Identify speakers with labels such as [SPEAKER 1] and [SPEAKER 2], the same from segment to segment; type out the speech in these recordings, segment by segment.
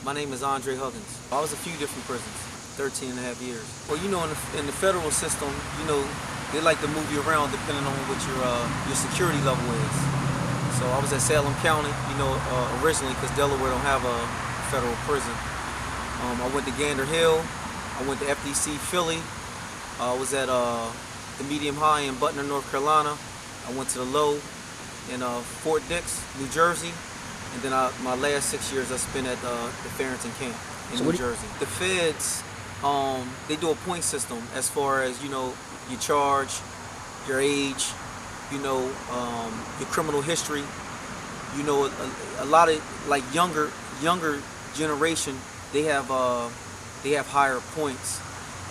[SPEAKER 1] My name is Andre Huggins. I was a few different prisons, 13 and a half years. Well, you know, in the federal system, you know, they like to move you around depending on what your security level is. So I was at Salem County, you know, originally because Delaware don't have a federal prison. I went to Gander Hill. I went to FDC Philly. I was at the medium high in Butner, North Carolina. I went to the low in Fort Dix, New Jersey. And then my last 6 years I spent at the Farrington camp in New Jersey. The feds, they do a point system as far as, you know, your charge, your age, you know, your criminal history. You know, a lot of like younger generation, they have higher points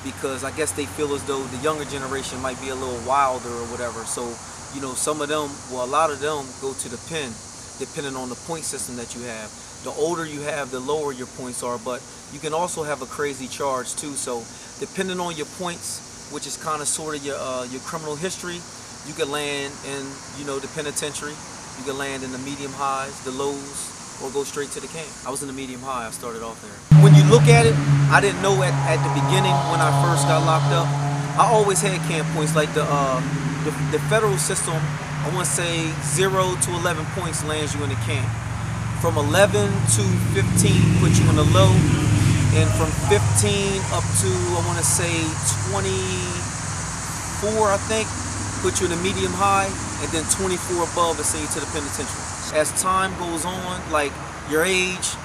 [SPEAKER 1] because I guess they feel as though the younger generation might be a little wilder or whatever. So, you know, some of them, well, a lot of them go to the pen, depending on the point system that you have. The older you have, the lower your points are, but you can also have a crazy charge too. So depending on your points, which is kind of sort of your criminal history, you can land in, you know, the penitentiary. You can land in the medium highs, the lows, or go straight to the camp. I was in the medium high. I started off there. When you look at it, I didn't know at the beginning when I first got locked up. I always had camp points. Like the federal system, I want to say 0 to 11 points lands you in the camp. From 11 to 15 put you in the low, and from 15 up to I want to say 24, I think, put you in the medium high, and then 24 above and send you to the penitentiary. As time goes on, like your age,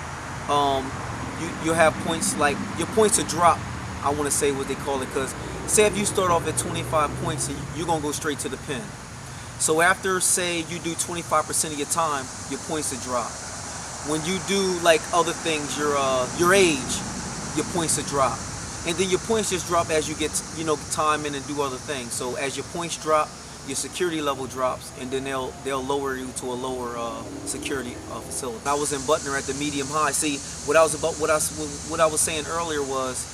[SPEAKER 1] you have points, like your points are drop. I want to say what they call it, because say if you start off at 25 points, you're gonna go straight to the pen. So after, say, you do 25% of your time, your points are drop. When you do like other things, your age, your points are drop. And then your points just drop as you get, you know, time in and do other things. So as your points drop, your security level drops, and then they'll lower you to a lower security facility. I was in Butner at the medium high. See, what I was saying earlier was,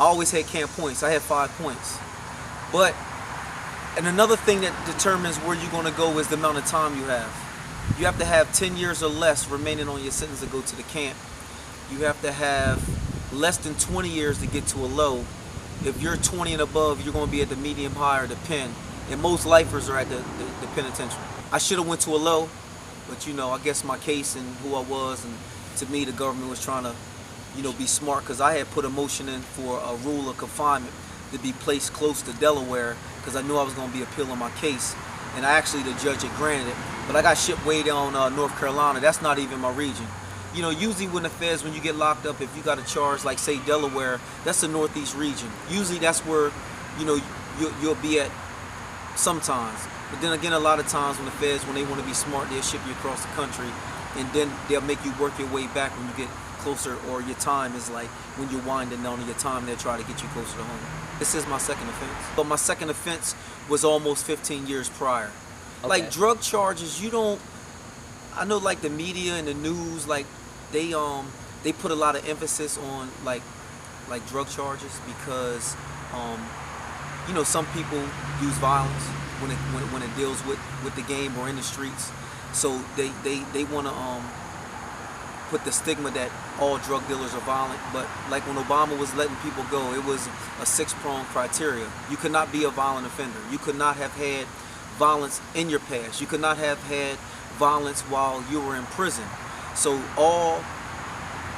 [SPEAKER 1] I always had camp points. I had 5 points, and another thing that determines where you're going to go is the amount of time you have. You have to have 10 years or less remaining on your sentence to go to the camp. You have to have less than 20 years to get to a low. If you're 20 and above, you're going to be at the medium high or the pen. And most lifers are at the penitentiary. I should have went to a low, but you know, I guess my case and who I was, and to me the government was trying to, you know, be smart, because I had put a motion in for a rule of confinement to be placed close to Delaware, because I knew I was going to be appealing my case, and actually the judge had granted it. But I got shipped way down North Carolina. That's not even my region. You know, usually when the feds, when you get locked up, if you got a charge like say Delaware, that's the Northeast region. Usually that's where, you know, you'll be at sometimes. But then again, a lot of times when the feds, when they want to be smart, they'll ship you across the country, and then they'll make you work your way back when you get closer, or your time is like when you're winding down your time, they'll try to get you closer to home. This is my second offense. But my second offense was almost 15 years prior. Okay. Like drug charges, you don't, I know like the media and the news, like they put a lot of emphasis on like drug charges because you know, some people use violence when it deals with the game or in the streets. So they want to put the stigma that all drug dealers are violent. But like when Obama was letting people go, it was a 6-pronged criteria. You could not be a violent offender. You could not have had violence in your past. You could not have had violence while you were in prison. So all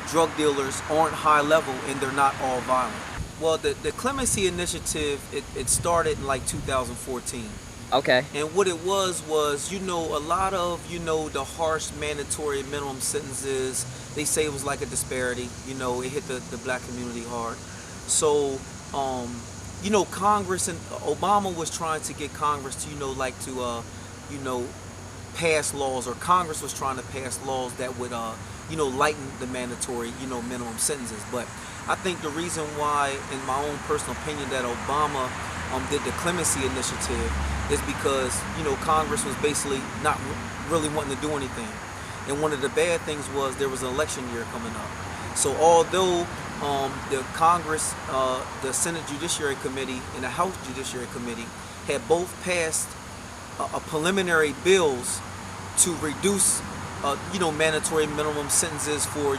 [SPEAKER 1] drug dealers aren't high level, and they're not all violent. Well, the Clemency initiative, it started in like 2014.
[SPEAKER 2] Okay.
[SPEAKER 1] And what it was, you know, a lot of, you know, the harsh mandatory minimum sentences, they say it was like a disparity. You know, it hit the black community hard. So, you know, Congress, and Obama was trying to get Congress to, you know, like to, you know, pass laws, or Congress was trying to pass laws that would, you know, lighten the mandatory, you know, minimum sentences. But I think the reason why, in my own personal opinion, that Obama did the Clemency initiative is because, you know, Congress was basically not really wanting to do anything. And one of the bad things was there was an election year coming up. So although the Congress, the Senate Judiciary Committee and the House Judiciary Committee had both passed a preliminary bills to reduce mandatory minimum sentences for,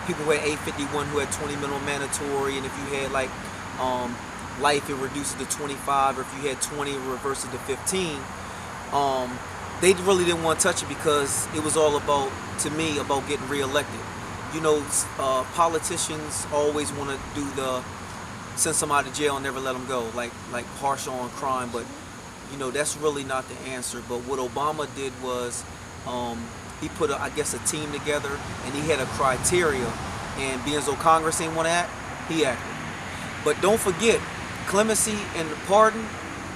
[SPEAKER 1] people who had 851 who had 20 minimum mandatory, and if you had like life, it reduces to 25, or if you had 20, it reverses to 15. They really didn't want to touch it because it was all about, to me, about getting reelected. Politicians always want to send somebody to jail and never let them go, like harsh on crime, but that's really not the answer. But what Obama did was he put a team together, and he had a criteria, and being as though Congress ain't want to act, he acted. But don't forget, clemency and the pardon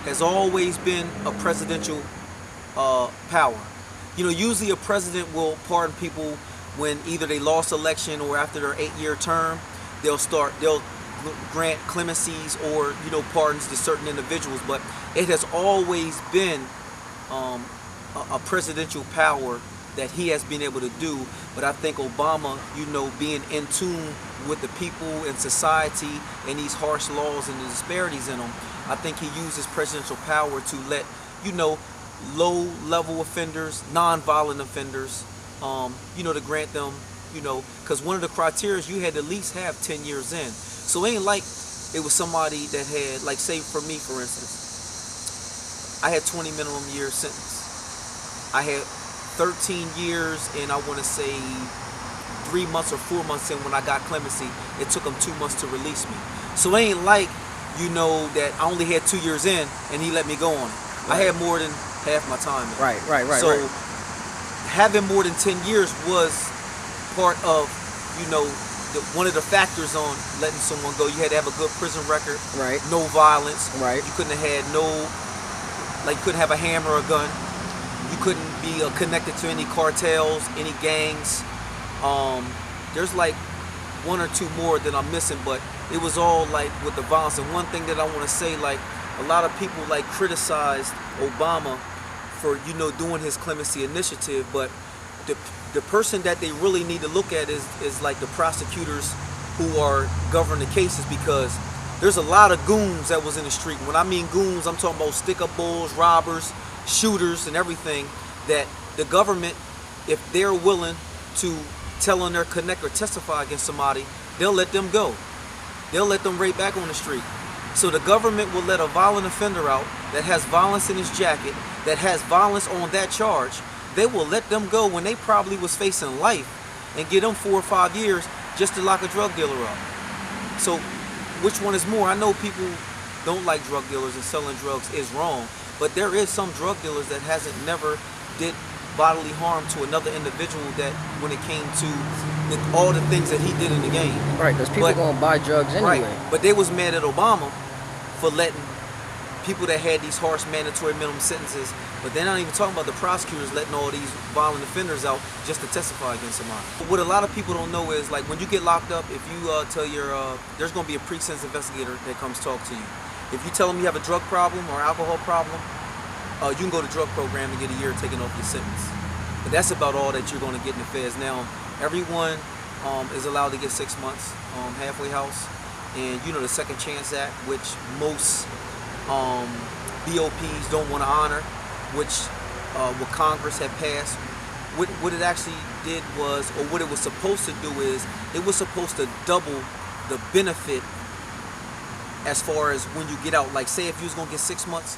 [SPEAKER 1] has always been a presidential power. Usually a president will pardon people when either they lost election or after their 8-year term. They'll grant clemencies or pardons to certain individuals, but it has always been a presidential power that he has been able to do. But I think Obama, being in tune with the people and society and these harsh laws and the disparities in them, I think he used his presidential power to let low-level offenders, non-violent offenders, to grant them, because one of the criteria is you had to at least have 10 years in. So it ain't like it was somebody that had, like, say for me, for instance, I had 20 minimum year sentence. I had 13 years and I want to say 3 months or 4 months in when I got clemency. It took them 2 months to release me. So it ain't like, that I only had 2 years in and he let me go on it. Right. I had more than half my time in.
[SPEAKER 2] Right.
[SPEAKER 1] So having more than 10 years was part of, one of the factors on letting someone go. You had to have a good prison record.
[SPEAKER 2] Right.
[SPEAKER 1] No violence.
[SPEAKER 2] Right.
[SPEAKER 1] You couldn't have had you couldn't have a hammer or a gun. You couldn't be connected to any cartels, any gangs. There's like one or two more that I'm missing, but it was all like with the violence. And one thing that I want to say, like, a lot of people like criticized Obama for doing his clemency initiative, but the person that they really need to look at is like the prosecutors who are governing the cases, because there's a lot of goons that was in the street. When I mean goons, I'm talking about stick-up bulls, robbers, shooters, and everything, that the government, if they're willing to tell on their connect or testify against somebody, they'll let them go. They'll let them right back on the street. So the government will let a violent offender out that has violence in his jacket, that has violence on that charge. They will let them go when they probably was facing life, and get them 4 or 5 years just to lock a drug dealer up. So which one is more? I know people don't like drug dealers and selling drugs is wrong, but there is some drug dealers that never did bodily harm to another individual, that when it came to all the things that he did in the game.
[SPEAKER 2] Right, because people gonna buy drugs anyway.
[SPEAKER 1] Right, but they was mad at Obama for letting people that had these harsh mandatory minimum sentences, but they're not even talking about the prosecutors letting all these violent offenders out just to testify against somebody. But what a lot of people don't know is, like, when you get locked up, if you tell there's going to be a pre-sentence investigator that comes talk to you. If you tell them you have a drug problem or alcohol problem, you can go to drug program and get a year taken off your sentence. But that's about all that you're going to get in the feds. Now, everyone is allowed to get 6 months halfway house, and the Second Chance Act, which most BOPs don't want to honor, which what Congress had passed. What it actually did was, or what it was supposed to do is, it was supposed to double the benefit as far as when you get out. Like, say if you was gonna get 6 months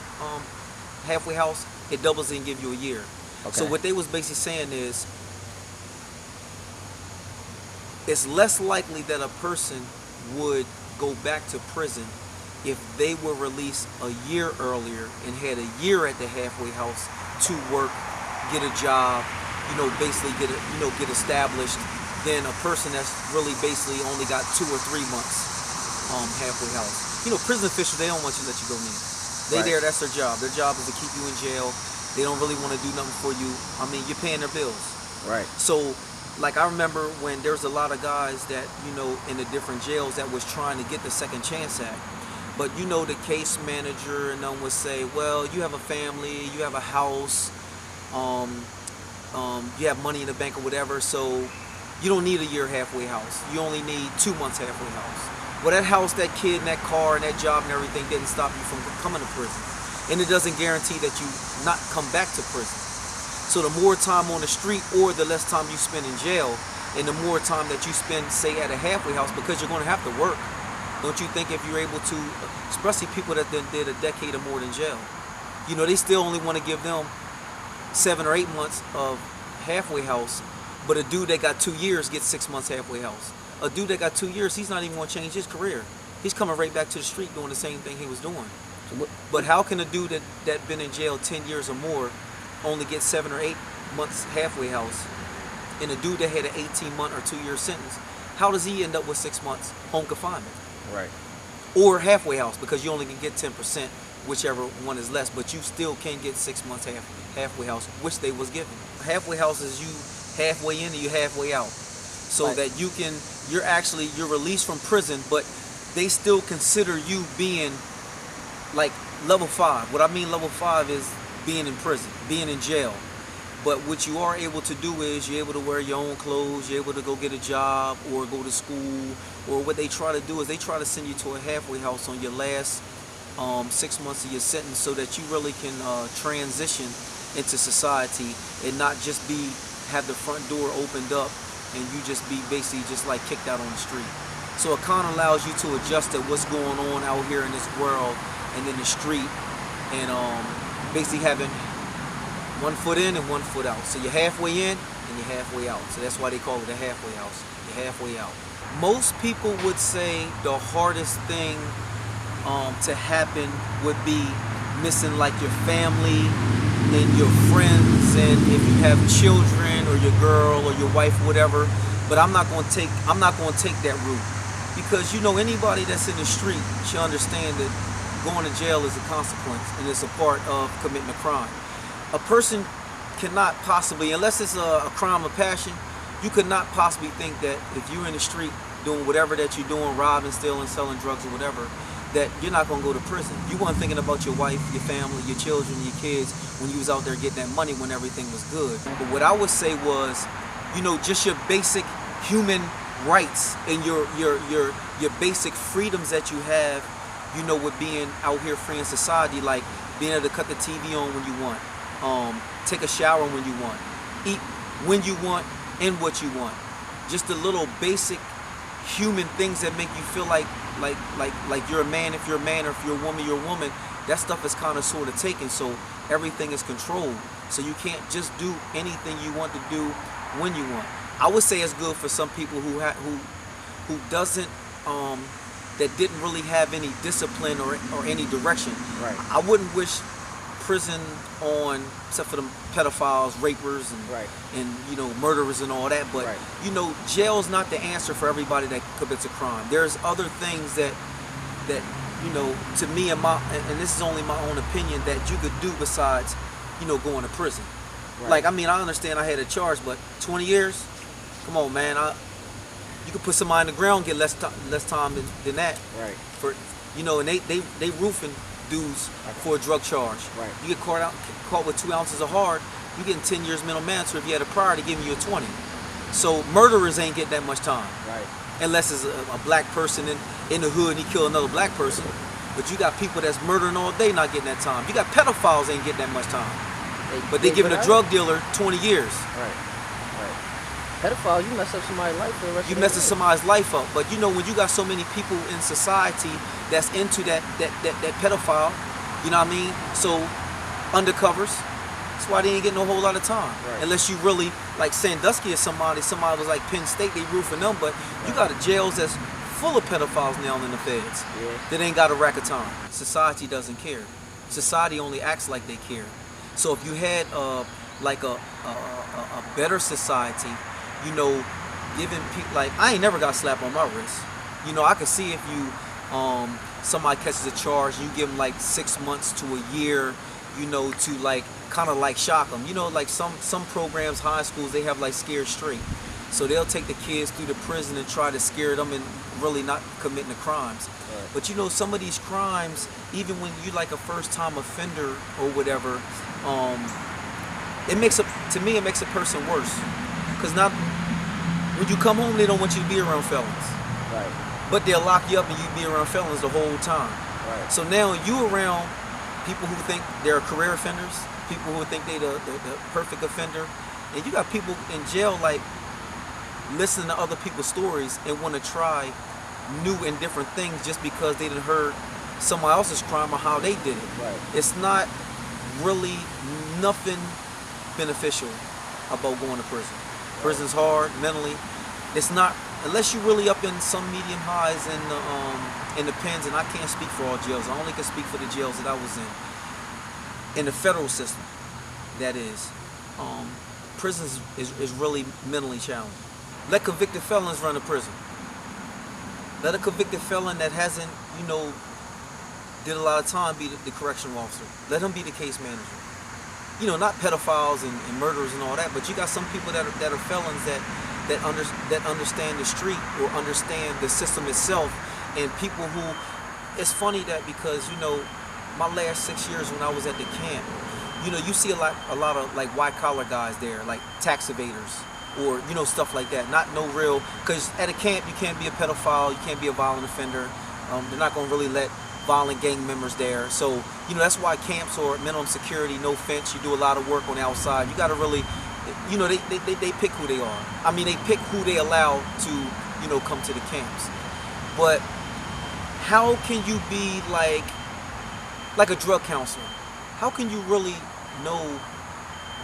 [SPEAKER 1] halfway house, it doubles it and give you a year. Okay. So what they was basically saying is, it's less likely that a person would go back to prison if they were released a year earlier and had a year at the halfway house to work, get a job, basically get established, than a person that's really basically only got 2 or 3 months halfway house. Prison officials, they don't want you to let you go near. They
[SPEAKER 2] Right.
[SPEAKER 1] there, that's their job. Their job is to keep you in jail. They don't really want to do nothing for you. I mean, you're paying their bills.
[SPEAKER 2] Right.
[SPEAKER 1] So, like, I remember when there was a lot of guys that, in the different jails that was trying to get the Second Chance Act. But the case manager and them would say, well, you have a family, you have a house, you have money in the bank or whatever, so you don't need a year halfway house. You only need 2 months halfway house. Well, that house, that kid, and that car, and that job and everything didn't stop you from coming to prison. And it doesn't guarantee that you not come back to prison. So the more time on the street or the less time you spend in jail, and the more time that you spend, say, at a halfway house, because you're going to have to work. Don't you think if you're able to, especially people that did a decade or more in jail, you know, they still only want to give them 7 or 8 months of halfway house, but a dude that got 2 years gets 6 months halfway house. A dude that got 2 years, he's not even going to change his career. He's coming right back to the street doing the same thing he was doing. But how can a dude that been in jail 10 years or more only get 7 or 8 months halfway house, and a dude that had an 18-month or 2-year sentence, how does he end up with 6 months home confinement?
[SPEAKER 2] Right.
[SPEAKER 1] Or halfway house, because you only can get 10%, whichever one is less, but you still can get 6 months halfway house, which they was given. Halfway house is you halfway in and you halfway out, so
[SPEAKER 2] right.
[SPEAKER 1] that you're released from prison, but they still consider you being like level 5. What I mean level 5 is being in prison, being in jail. But what you are able to do is you're able to wear your own clothes, you're able to go get a job or go to school, or what they try to do is they try to send you to a halfway house on your last 6 months of your sentence, so that you really can transition into society and not just have the front door opened up and you just be basically just like kicked out on the street. So it kind of allows you to adjust to what's going on out here in this world and in the street, and basically having 1 foot in and 1 foot out. So you're halfway in and you're halfway out. So that's why they call it a halfway house. You're halfway out. Most people would say the hardest thing to happen would be missing like your family and your friends, and if you have children or your girl or your wife, whatever. But I'm not going to take that route, because you know anybody that's in the street should understand that going to jail is a consequence and it's a part of committing a crime. A person cannot possibly, unless it's a crime of passion, you could not possibly think that if you're in the street doing whatever that you're doing, robbing, stealing, selling drugs or whatever, that you're not going to go to prison. You weren't thinking about your wife, your family, your children, your kids when you was out there getting that money when everything was good. But what I would say was, you know, just your basic human rights and your basic freedoms that you have, you know, with being out here free in society, like being able to cut the TV on when you want, take a shower when you want, eat when you want and what you want. Just the little basic human things that make you feel like you're a man if you're a man, or if you're a woman, you're a woman. That stuff is kind of sort of taken, so everything is controlled. So you can't just do anything you want to do when you want. I would say it's good for some people who doesn't that didn't really have any discipline or any direction.
[SPEAKER 2] Right.
[SPEAKER 1] I wouldn't wish prison on, except for the pedophiles, rapers, and you know, murderers and all that. But you know, jail's not the answer for everybody that commits a crime. There's other things that you know, to me and this is only my own opinion, that you could do besides, you know, going to prison. Right. Like, I mean, I understand I had a charge, but 20 years, come on, man. You could put somebody in the ground and get less time than that. Right. For, you know, and they roofing dudes for a drug charge. Right. You get caught with 2 ounces of hard, you getting 10 years mental mandatory. If you had a prior, to give you a 20. So murderers ain't getting that much time. Right. Unless it's a black person in the hood and he killed another black person. But you got people that's murdering all day not getting that time. You got pedophiles ain't getting that much time. But they giving a drug dealer 20 years. Right.
[SPEAKER 2] Pedophiles, you mess up somebody's life for the rest of their life.
[SPEAKER 1] You messing somebody's life up. But you know, when you got so many people in society that's into that pedophile, you know what I mean? So undercovers, that's why they ain't getting a whole lot of time. Right. Unless you really like Sandusky or somebody was like Penn State, they roofing them. But you got jails that's full of pedophiles now in the feds that ain't got a rack of time. Society doesn't care. Society only acts like they care. So if you had like a better society, you know, giving people, like, I ain't never got slapped on my wrist. You know, I could see if you somebody catches a charge, you give them like 6 months to a year, you know, to like kind of like shock them. You know, like some programs, high schools, they have like Scared Straight. So they'll take the kids through the prison and try to scare them and really not committing the crimes. Right. But you know, some of these crimes, even when you like a first-time offender or whatever, it makes a person worse. Because now, when you come home, they don't want you to be around felons. Right. But they'll lock you up and you be around felons the whole time. Right. So now you around people who think they're career offenders, people who think they the perfect offender, and you got people in jail like listening to other people's stories and want to try new and different things just because they done heard someone else's crime or how they did it.
[SPEAKER 2] Right.
[SPEAKER 1] It's not really nothing beneficial about going to prison. Prison's hard mentally. It's not, unless you're really up in some medium highs in the pens, and I can't speak for all jails. I only can speak for the jails that I was in the federal system. That is, prisons is really mentally challenging. Let convicted felons run a prison. Let a convicted felon that hasn't, did a lot of time be the correctional officer. Let him be the case manager. Not pedophiles and murderers and all that, but you got some people that are felons that understand the street or understand the system itself, and people who, it's funny that because my last 6 years when I was at the camp, you see a lot of like white collar guys there, like tax evaders or stuff like that. Not no real, because at a camp you can't be a pedophile, you can't be a violent offender. They're not going to really let violent gang members there. So that's why camps are minimum security, no fence. You do a lot of work on the outside. You got to really, they pick who they are. I mean, they pick who they allow to come to the camps. But how can you be like a drug counselor? How can you really know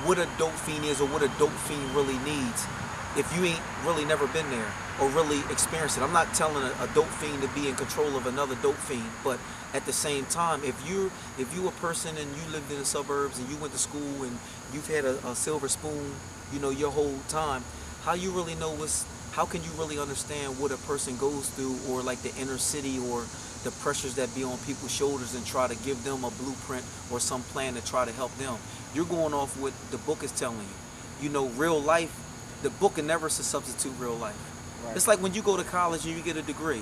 [SPEAKER 1] what a dope fiend is or what a dope fiend really needs if you ain't really never been there or really experienced it? I'm not telling a dope fiend to be in control of another dope fiend, but at the same time, if you a person and you lived in the suburbs and you went to school and you've had a silver spoon, your whole time, how you really know how can you really understand what a person goes through, or like the inner city or the pressures that be on people's shoulders, and try to give them a blueprint or some plan to try to help them? You're going off what the book is telling you. Real life, the book can never substitute real life. Right. It's like when you go to college and you get a degree.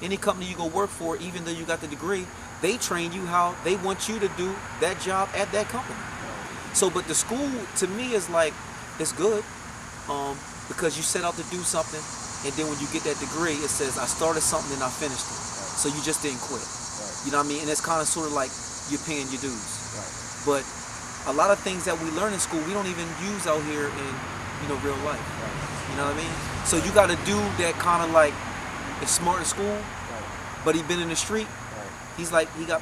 [SPEAKER 1] Any company you go work for, even though you got the degree, they train you how they want you to do that job at that company. Right. So, but the school to me is like, it's good because you set out to do something, and then when you get that degree, it says I started something and I finished it. Right. So you just didn't quit. Right. You know what I mean? And it's kind of sort of like you're paying your dues. Right. But a lot of things that we learn in school, we don't even use out here in real life. Right. You know what I mean? So you got a dude that kind of like is smart in school, but he been in the street. Right. He's like, he got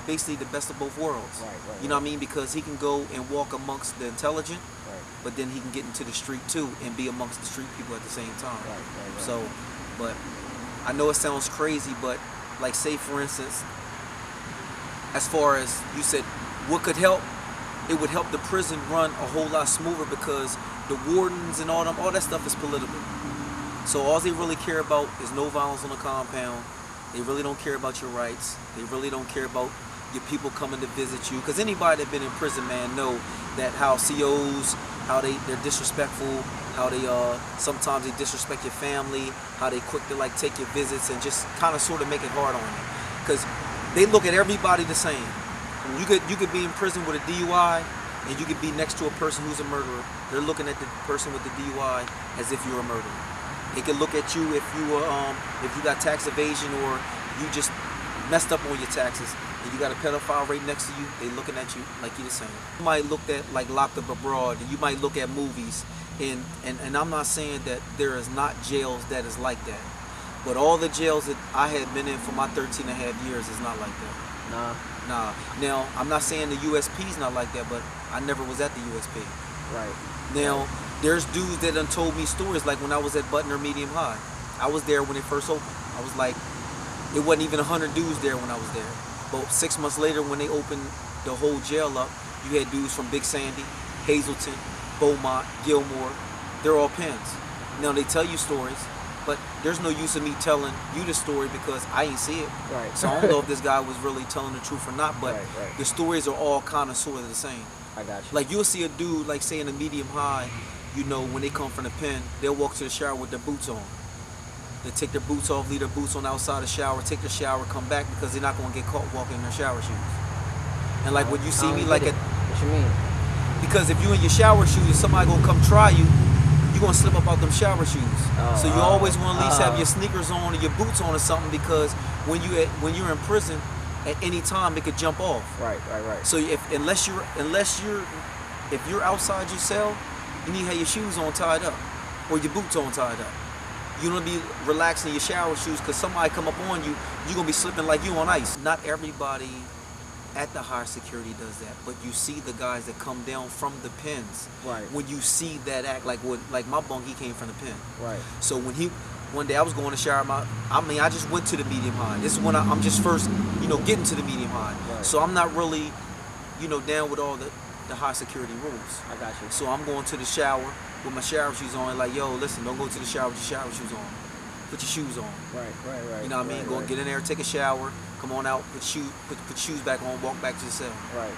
[SPEAKER 1] basically the best of both worlds. Right. You know what I mean? Because he can go and walk amongst the intelligent, but then he can get into the street too and be amongst the street people at the same time. Right. So, but I know it sounds crazy, but like say for instance, as far as you said, what could help? It would help the prison run a whole lot smoother, because the wardens and all that stuff is political. So all they really care about is no violence on the compound. They really don't care about your rights. They really don't care about your people coming to visit you. Because anybody that been in prison, man, know that how COs, how they're disrespectful, how they sometimes they disrespect your family, how they quick to like take your visits and just kind of sort of make it hard on you. Because they look at everybody the same. You could be in prison with a DUI, and you could be next to a person who's a murderer. They're looking at the person with the DUI as if you're a murderer. They can look at you if you got tax evasion, or you just messed up on your taxes, and you got a pedophile right next to you. They looking at you like you're the same. You might look at like Locked Up Abroad, and you might look at movies, and I'm not saying that there is not jails that is like that, but all the jails that I had been in for my 13 and a half years is not like that. Nah. Now, I'm not saying the USP is not like that, but I never was at the USP. Right. Now, there's dudes that done told me stories, like when I was at Butner Medium High. I was there when it first opened. I was like, it wasn't even 100 dudes there when I was there. But 6 months later, when they opened the whole jail up, you had dudes from Big Sandy, Hazleton, Beaumont, Gilmore. They're all pens. Now, they tell you stories, but there's no use of me telling you the story because I ain't see it. Right. So I don't know if this guy was really telling the truth or not, but the stories are all kind of sort of the same. I got you. Like you'll see a dude, like say in a medium high, when they come from the pen, they'll walk to the shower with their boots on. They take their boots off, leave their boots on outside the shower, take their shower, come back, because they're not going to get caught walking in their shower shoes. And like when you see me like what you mean? Because if you in your shower shoes, if somebody going to come try you, you're going to slip up out them shower shoes. So you always want to at least have your sneakers on or your boots on or something, because when you're in prison, at any time it could jump off.
[SPEAKER 2] Right.
[SPEAKER 1] So unless you're if you're outside your cell, you need to have your shoes on tied up or your boots on tied up. You don't be relaxing your shower shoes because somebody come up on you, you're gonna be slipping like you on ice. Not everybody at the higher security does that, but you see the guys that come down from the pens.
[SPEAKER 2] Right.
[SPEAKER 1] When you see that act, like my bunk, he came from the pen.
[SPEAKER 2] Right.
[SPEAKER 1] So one day I was going to shower, I just went to the medium high. This is when I'm just first, getting to the medium high.
[SPEAKER 2] Right.
[SPEAKER 1] So I'm not really, down with all the high security rules.
[SPEAKER 2] I got you.
[SPEAKER 1] So I'm going to the shower with my shower shoes on, like, yo, listen, don't go to the shower with your shower shoes on. Put your shoes on.
[SPEAKER 2] Right.
[SPEAKER 1] You know what I mean? Go and get in there, take a shower, come on out, put shoes back on, walk back to the cell.
[SPEAKER 2] Right.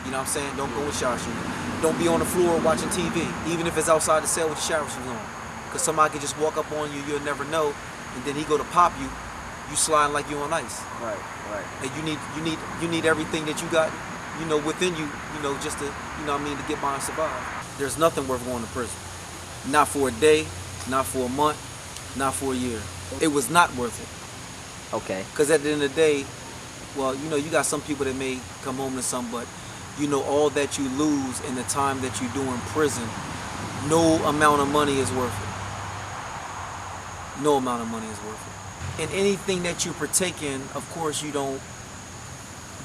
[SPEAKER 1] You know what I'm saying? Don't go with shower shoes. Don't be on the floor watching TV, even if it's outside the cell with your shower shoes on. Because somebody could just walk up on you, you'll never know, and then he go to pop you, you sliding like you on ice.
[SPEAKER 2] Right.
[SPEAKER 1] And you need everything that you got, within you, just to, to get by and survive. There's nothing worth going to prison. Not for a day, not for a month, not for a year. It was not worth it.
[SPEAKER 2] Okay.
[SPEAKER 1] Because at the end of the day, well, you got some people that may come home to something, but all that you lose in the time that you do in prison, no amount of money is worth it. No amount of money is worth it. And anything that you partake in, of course, you don't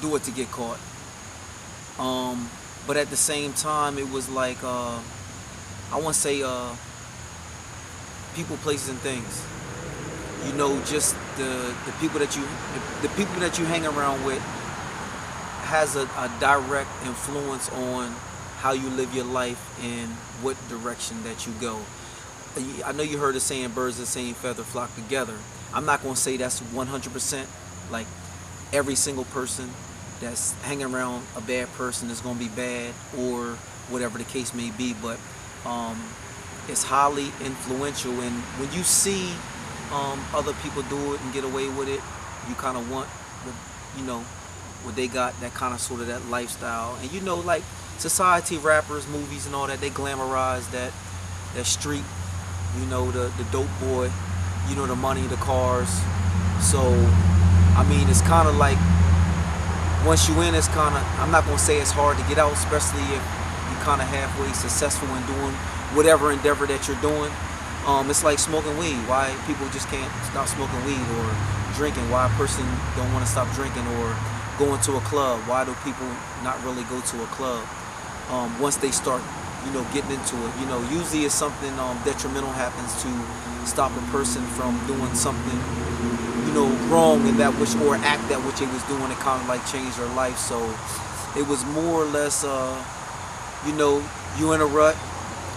[SPEAKER 1] do it to get caught. But at the same time, it was like, I want to say, people, places, and things. Just the people that you hang around with has a direct influence on how you live your life and what direction that you go. I know you heard the saying, birds of the same feather flock together. I'm not going to say that's 100%, like every single person that's hanging around a bad person is going to be bad or whatever the case may be, but it's highly influential. And when you see other people do it and get away with it, you kind of want what they got, that kind of sort of that lifestyle. And like society, rappers, movies and all that, they glamorize that street, the dope boy, the money, the cars. So I mean, it's kind of like, once you in, it's kind of, I'm not going to say it's hard to get out, especially if you're kind of halfway successful in doing whatever endeavor that you're doing. It's like smoking weed. Why people just can't stop smoking weed, or drinking? Why a person don't want to stop drinking, or going to a club? Why do people not really go to a club once they start, getting into it? Usually it's something detrimental happens to stop a person from doing something, wrong in that which, or act that which they was doing, and kind of like change their life. So it was more or less, you in a rut.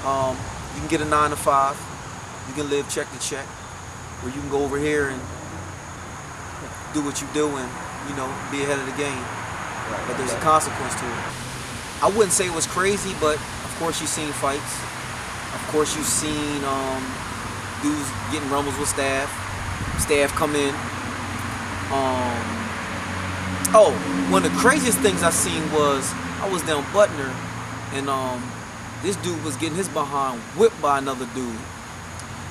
[SPEAKER 1] You can get a 9 to 5. You can live check to check, or you can go over here and do what you do and, be ahead of the game.
[SPEAKER 2] Right.
[SPEAKER 1] But there's a consequence to it. I wouldn't say it was crazy, but of course you've seen fights. Of course you've seen dudes getting rumbles with staff come in. One of the craziest things I seen was, I was down Butner, and this dude was getting his behind whipped by another dude.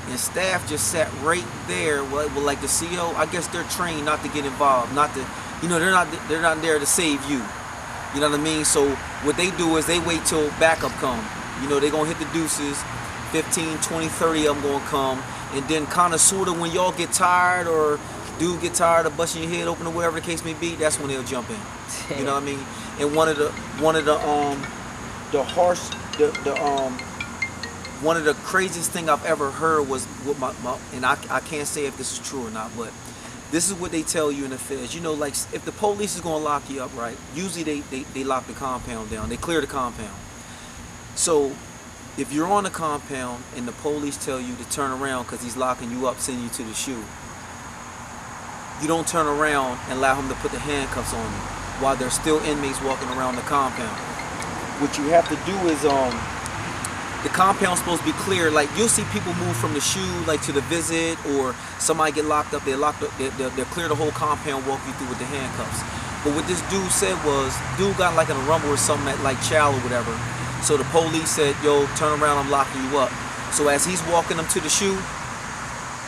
[SPEAKER 1] And staff just sat right there. Well, like the CO, I guess they're trained not to get involved, not to, they're not there to save you. You know what I mean? So what they do is they wait till backup come. They gonna hit the deuces, 15, 20, 30 of them gonna come, and then kind of sort of when y'all get tired, or dude get tired of busting your head open, or whatever the case may be, that's when they'll jump in. You know what I mean? And one of the craziest thing I've ever heard was what my and I can't say if this is true or not, but this is what they tell you in the feds. Like if the police is gonna lock you up, right? Usually they lock the compound down. They clear the compound. So if you're on the compound and the police tell you to turn around because he's locking you up, sending you to the shoe, you don't turn around and allow him to put the handcuffs on you while there's still inmates walking around the compound. What you have to do is the compound's supposed to be clear. Like you'll see people move from the shoe, like to the visit, or somebody get locked up. They're locked up. They'll clear the whole compound, walk you through with the handcuffs. But what this dude said was, dude got like in a rumble or something at like Chow or whatever. So the police said, "Yo, turn around. I'm locking you up." So as he's walking them to the shoe,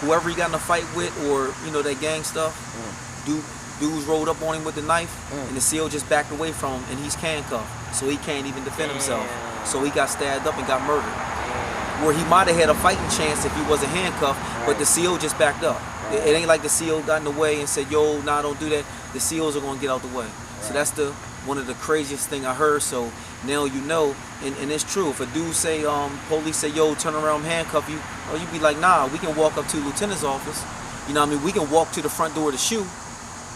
[SPEAKER 1] whoever he got in a fight with, or that gang stuff, dude Dudes rolled up on him with the knife, and the CO just backed away from him, and he's handcuffed, so he can't even defend himself. So he got stabbed up and got murdered. Where he might have had a fighting chance if he wasn't handcuffed, but the CO just backed up. It ain't like the CO got in the way and said, yo, nah, don't do that. The COs are gonna get out the way. So that's one of the craziest thing I heard. So now you know, and it's true. If a dude say, police say, yo, turn around, handcuff you, or you be like, nah, we can walk up to the lieutenant's office. You know what I mean? We can walk to the front door to shoot,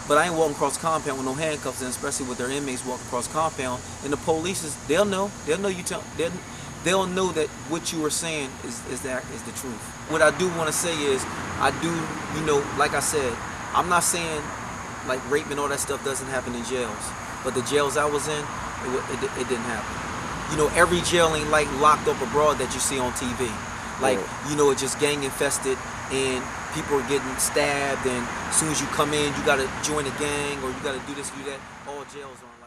[SPEAKER 1] but I ain't walking across the compound with no handcuffs, and especially with their inmates walking across the compound. And the police they'll know you they'll know that what you were saying is the truth. What I do want to say is, I do, you know, like I said, I'm not saying like rape and all that stuff doesn't happen in jails, but the jails I was in, it didn't happen. You know, every jail ain't like locked up abroad that you see on TV. Like, you know, it's just gang infested and people are getting stabbed, and as soon as you come in, you gotta join a gang or you gotta do this, do that. All jails are.